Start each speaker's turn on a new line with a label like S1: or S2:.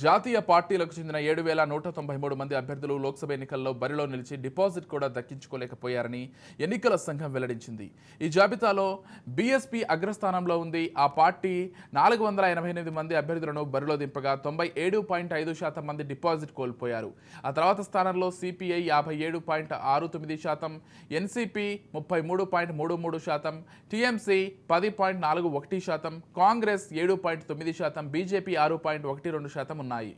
S1: జాతీయ పార్టీలకు చెందిన 7,193 మంది అభ్యర్థులు లోక్సభ ఎన్నికల్లో బరిలో నిలిచి డిపాజిట్ కూడా దక్కించుకోలేకపోయారని ఎన్నికల సంఘం వెల్లడించింది. ఈ జాబితాలో బీఎస్పీ అగ్రస్థానంలో ఉంది. ఆ పార్టీ 488 మంది అభ్యర్థులను బరిలో దింపగా 97.5% మంది డిపాజిట్ కోల్పోయారు. ఆ తర్వాత స్థానంలో CPI 57.69%, NCP 33.33%, TMC 10.41%, Congress 7.9%, BJP 6.12% ఉన్నాయి.